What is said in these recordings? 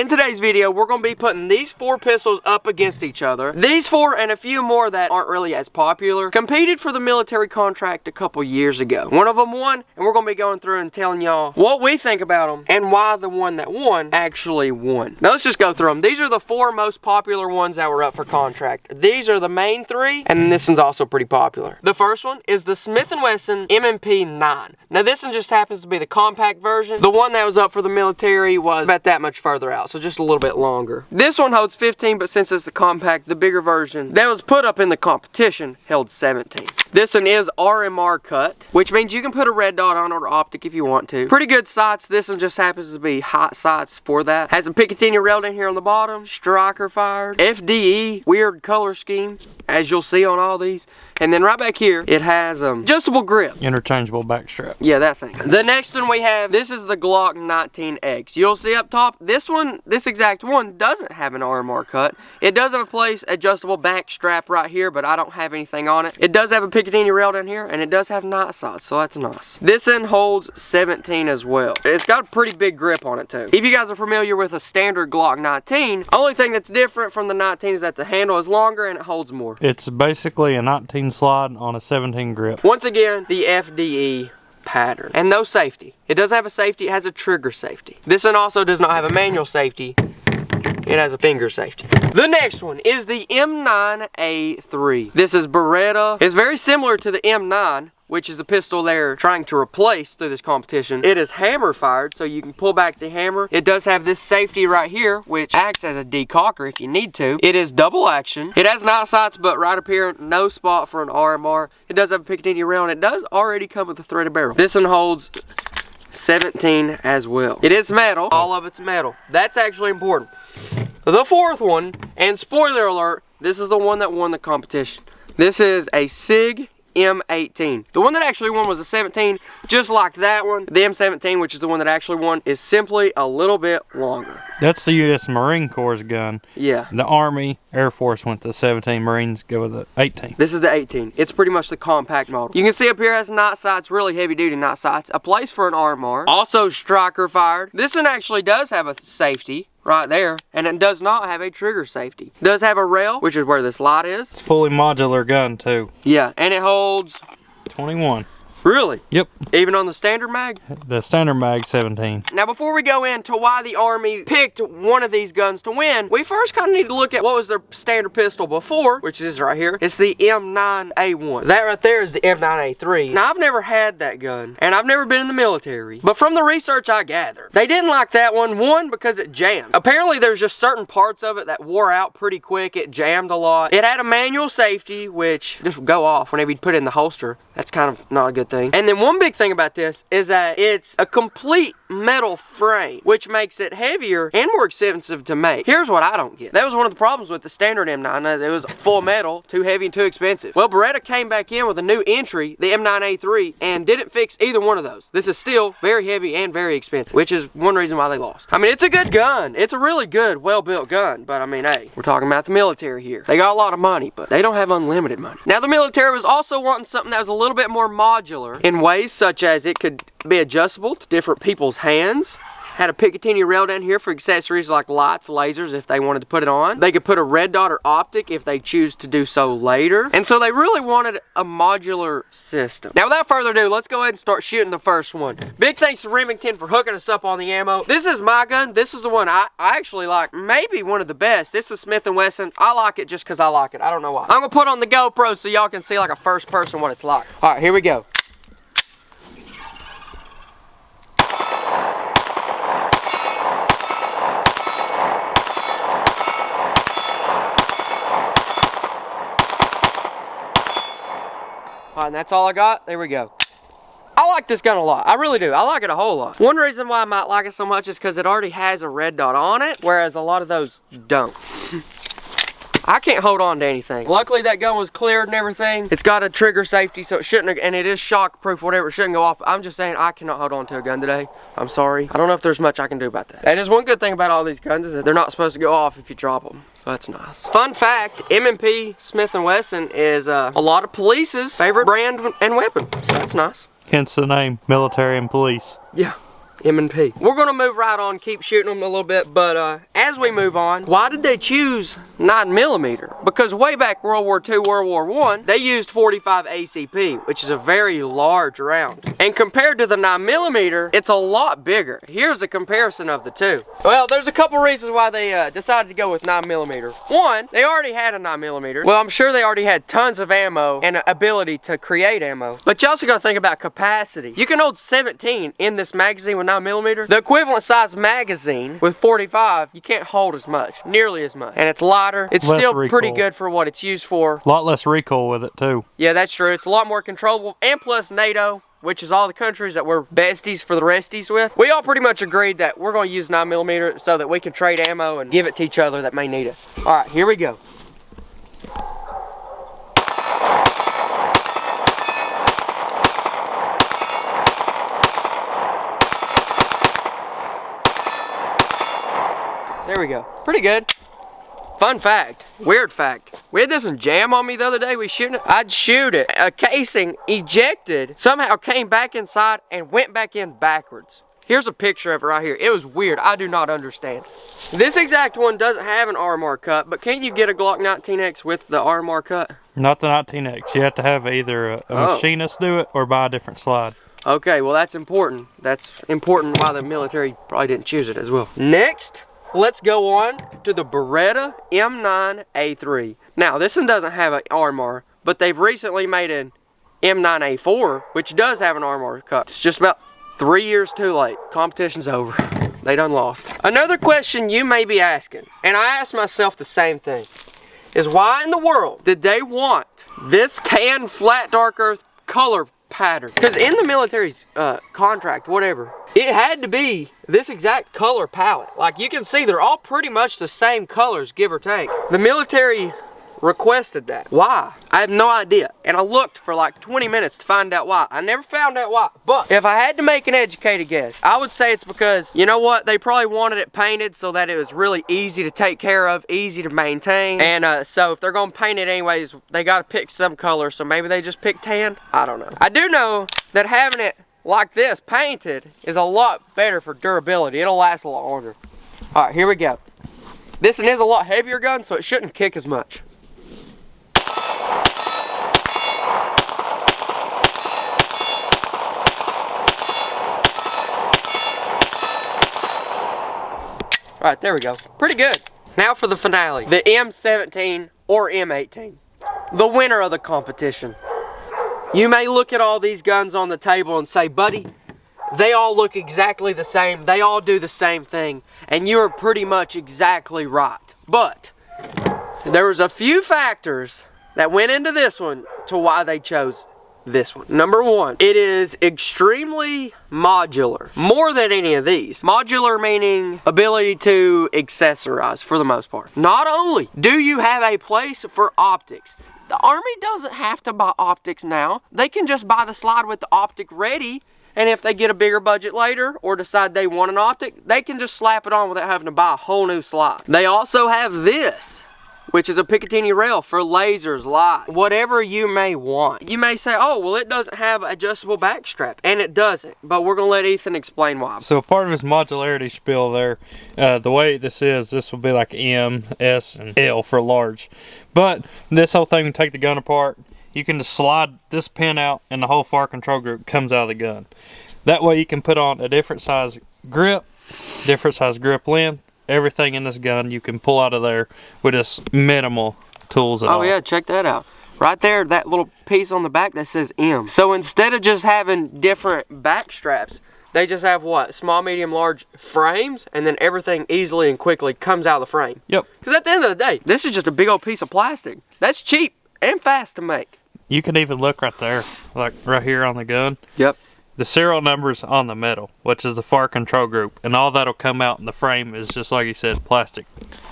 In today's video, we're going to be putting these 4 pistols up against each other. These 4 and a few more that aren't really as popular competed for the military contract a couple years ago. One of them won, and we're going to be going through and telling y'all what we think about them and why the one that won actually won. Now let's just go through them. These are the 4 most popular ones that were up for contract. These are the main 3, and this one's also pretty popular. The first one is the Smith & Wesson M18-9. Now this one just happens to be the compact version. The one that was up for the military was about that much further out, so just a little bit longer. This one holds 15, but since it's the compact, the bigger version that was put up in the competition held 17. This one is RMR cut, which means you can put a red dot on or optic if you want to. Pretty good sights. This one just happens to be hot sights for that. Has a Picatinny rail in here on the bottom, striker fired, FDE, weird color scheme, as you'll see on all these. And then right back here, it has adjustable grip. Interchangeable back straps. Yeah, that thing. The next one we have, this is the Glock 19x. You'll see up top, this exact one doesn't have an RMR cut. It does have a place adjustable back strap right here, but I don't have anything on it. It does have a Picatinny rail down here, and it does have night sights, so that's nice. This one holds 17 as well. It's got a pretty big grip on it too. If you guys are familiar with a standard Glock 19, only thing that's different from the 19 is that the handle is longer and it holds more. It's basically a 19 slide on a 17 grip. Once again, the FDE pattern. And no safety. It doesn't have a safety, it has a trigger safety. This one also does not have a manual safety. It has a finger safety. The next one is the M9A3. This is Beretta. It's very similar to the M9, which is the pistol they're trying to replace through this competition. It is hammer fired, so you can pull back the hammer. It does have this safety right here, which acts as a decocker if you need to. It is double action. It has night sights, but right up here, no spot for an RMR. It does have a Picatinny rail, and it does already come with a threaded barrel. This one holds 17 as well. It is metal. All of it's metal. That's actually important. The fourth one, and spoiler alert, this is the one that won the competition. This is a Sig M18. The one that actually won was a 17, just like that one. The M17, which is the one that actually won, is simply a little bit longer. That's the U.S. Marine Corps' gun. Yeah. The Army, Air Force went to the 17, Marines go with the 18. This is the 18. It's pretty much the compact model. You can see up here it has night sights, really heavy duty night sights. A place for an RMR. Also striker fired. This one actually does have a safety right there, and it does not have a trigger safety. It does have a rail, which is where this light is. It's fully modular gun too. Yeah, and it holds 21. Really? Yep. Even on the standard mag? The standard mag 17. Now before we go into why the Army picked one of these guns to win, we first kind of need to look at what was their standard pistol before, which is right here. It's the M9A1. That right there is the M9A3. Now I've never had that gun, and I've never been in the military, but from the research I gathered, they didn't like that one because it jammed. Apparently there's just certain parts of it that wore out pretty quick. It jammed a lot. It had a manual safety, which just would go off whenever you put it in the holster. That's kind of not a good thing. And then one big thing about this is that it's a complete metal frame, which makes it heavier and more expensive to make. Here's what I don't get. That was one of the problems with the standard M9. It was full metal, too heavy and too expensive. Well, Beretta came back in with a new entry, the M9A3, and didn't fix either one of those. This is still very heavy and very expensive, which is one reason why they lost. I mean, it's a good gun. It's a really good, well-built gun, but I mean, hey, we're talking about the military here. They got a lot of money, but they don't have unlimited money. Now, the military was also wanting something that was a little bit more modular in ways such as it could be adjustable to different people's hands. Had a Picatinny rail down here for accessories like lights, lasers if they wanted to put it on. They could put a red dot or optic if they choose to do so later. And so they really wanted a modular system. Now without further ado, let's go ahead and start shooting the first one. Big thanks to Remington for hooking us up on the ammo. This is my gun. This is the one I actually like, maybe one of the best. This is Smith & Wesson. I like it just because I like it. I don't know why. I'm gonna put on the GoPro so y'all can see like a first person what it's like. All right, here we go. Alright, and that's all I got. There we go. I like this gun a lot. I really do. I like it a whole lot. One reason why I might like it so much is because it already has a red dot on it, whereas a lot of those don't. I can't hold on to anything. Luckily that gun was cleared and everything. It's got a trigger safety, so it shouldn't, and it is shock proof, whatever, it shouldn't go off. I'm just saying I cannot hold on to a gun today. I'm sorry. I don't know if there's much I can do about that. That is one good thing about all these guns, is that they're not supposed to go off if you drop them. So that's nice. Fun fact, M&P Smith & Wesson is a lot of police's favorite brand and weapon. So that's nice. Hence the name, military and police. Yeah. M&P. We're gonna move right on, keep shooting them a little bit, but as we move on, why did they choose 9mm? Because way back World War II, World War I, they used 45 ACP, which is a very large round. And compared to the 9mm, it's a lot bigger. Here's a comparison of the two. Well, there's a couple reasons why they decided to go with 9mm. One, they already had a 9mm. Well, I'm sure they already had tons of ammo and ability to create ammo. But you also gotta think about capacity. You can hold 17 in this magazine with 9mm. The equivalent size magazine with 45, you can't hold as much, nearly as much. And it's lighter. It's Less still recoil. pretty good for what it's used for. A lot less recoil with it too. Yeah, that's true. It's a lot more controllable. And plus NATO, which is all the countries that we're besties for the resties with, we all pretty much agreed that we're going to use 9mm so that we can trade ammo and give it to each other that may need it. All right, here we go. There we go. Pretty good. Fun fact, weird fact, we had this in jam on me the other day. We shooting it. I'd shoot it. A casing ejected, somehow came back inside and went back in backwards. Here's a picture of it right here. It was weird. I do not understand. This exact one doesn't have an RMR cut, but can you get a Glock 19x with the RMR cut? Not the 19x. You have to have either a machinist do it or buy a different slide. Okay, well that's important. That's important why the military probably didn't choose it as well. Next, let's go on to the Beretta M9A3. Now, this one doesn't have an RMR, but they've recently made an M9A4, which does have an RMR cut. It's just about 3 years too late. Competition's over. They done lost. Another question you may be asking, and I asked myself the same thing, is why in the world did they want this tan flat dark earth color pattern? Because in the military's contract, whatever, it had to be this exact color palette. Like you can see, they're all pretty much the same colors, give or take. The military requested that. Why? I have no idea. And I looked for like 20 minutes to find out why. I never found out why. But if I had to make an educated guess, I would say it's because, you know what, they probably wanted it painted so that it was really easy to take care of, easy to maintain. And so if they're gonna paint it anyways, they gotta pick some color. So maybe they just picked tan. I don't know. I do know that having it like this painted is a lot better for durability. It'll last a lot longer. All right, here we go. This one is a lot heavier gun, so it shouldn't kick as much. All right, there we go. Pretty good. Now for the finale, the M17 or M18, the winner of the competition. You may look at all these guns on the table and say, buddy, they all look exactly the same. They all do the same thing. And you are pretty much exactly right. But there was a few factors that went into this one to why they chose this one. Number one, it is extremely modular, more than any of these. Modular meaning ability to accessorize for the most part. Not only do you have a place for optics, the Army doesn't have to buy optics now. They can just buy the slide with the optic ready, and if they get a bigger budget later or decide they want an optic, they can just slap it on without having to buy a whole new slide. They also have this, which is a Picatinny rail for lasers, lights, whatever you may want. You may say, oh, well, it doesn't have adjustable back strap, and it doesn't, but we're gonna let Ethan explain why. So part of his modularity spiel there, the way this will be like M, S, and L for large. But this whole thing, when you take the gun apart, you can just slide this pin out and the whole fire control group comes out of the gun. That way you can put on a different size grip, different size grip length. Everything in this gun you can pull out of there with just minimal tools at all. Oh yeah, check that out. Right there, that little piece on the back that says M. So instead of just having different back straps, they just have what? Small, medium, large frames, and then everything easily and quickly comes out of the frame. Yep. Because at the end of the day, this is just a big old piece of plastic. That's cheap and fast to make. You can even look right there, like right here on the gun. Yep. The serial number's on the metal, which is the fire control group, and all that'll come out in the frame is just like you said, plastic.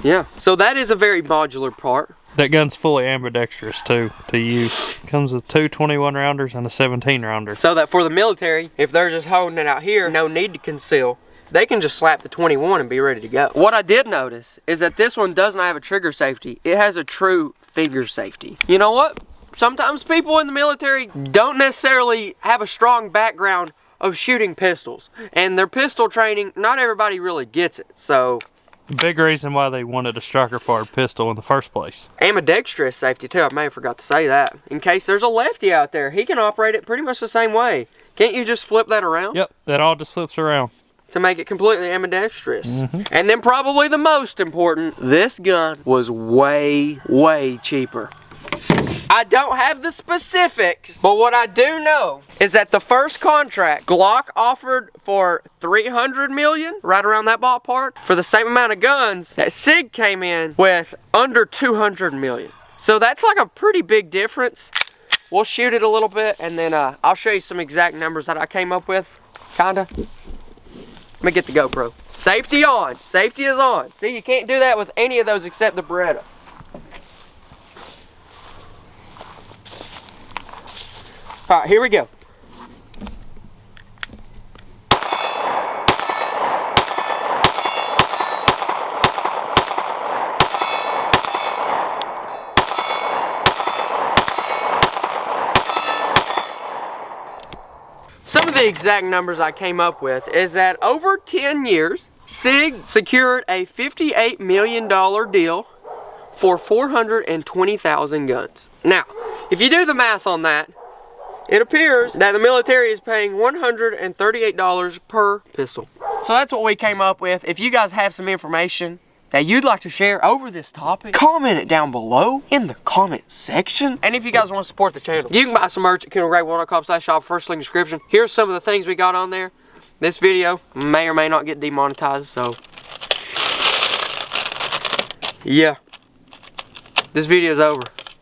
Yeah, so that is a very modular part. That gun's fully ambidextrous too to use. Comes with two 21 rounders and a 17 rounder. So that for the military, if they're just holding it out here, no need to conceal, they can just slap the 21 and be ready to go. What I did notice is that this one doesn't have a trigger safety. It has a true figure safety. You know what? Sometimes people in the military don't necessarily have a strong background of shooting pistols. And their pistol training, not everybody really gets it. So, big reason why they wanted a striker fired pistol in the first place. Ambidextrous safety too, I may have forgot to say that. In case there's a lefty out there, he can operate it pretty much the same way. Can't you just flip that around? Yep, that all just flips around. To make it completely ambidextrous. And then probably the most important, this gun was way, way cheaper. I don't have the specifics, but what I do know is that the first contract Glock offered for 300 million, right around that ballpark, for the same amount of guns that Sig came in with under 200 million. So that's like a pretty big difference. We'll shoot it a little bit and then I'll show you some exact numbers that I came up with, kinda. Let me get the GoPro. Safety on. Safety is on. See, you can't do that with any of those except the Beretta. Alright, here we go. Some of the exact numbers I came up with is that over 10 years, Sig secured a $58 million deal for 420,000 guns. Now, if you do the math on that, it appears that the military is paying $138 per pistol. So that's what we came up with. If you guys have some information that you'd like to share over this topic, comment it down below in the comment section. And if you guys want to support the channel, you can buy some merch at KendallGreat1.com/shop, first link in the description. Here's some of the things we got on there. This video may or may not get demonetized, so yeah, this video's over.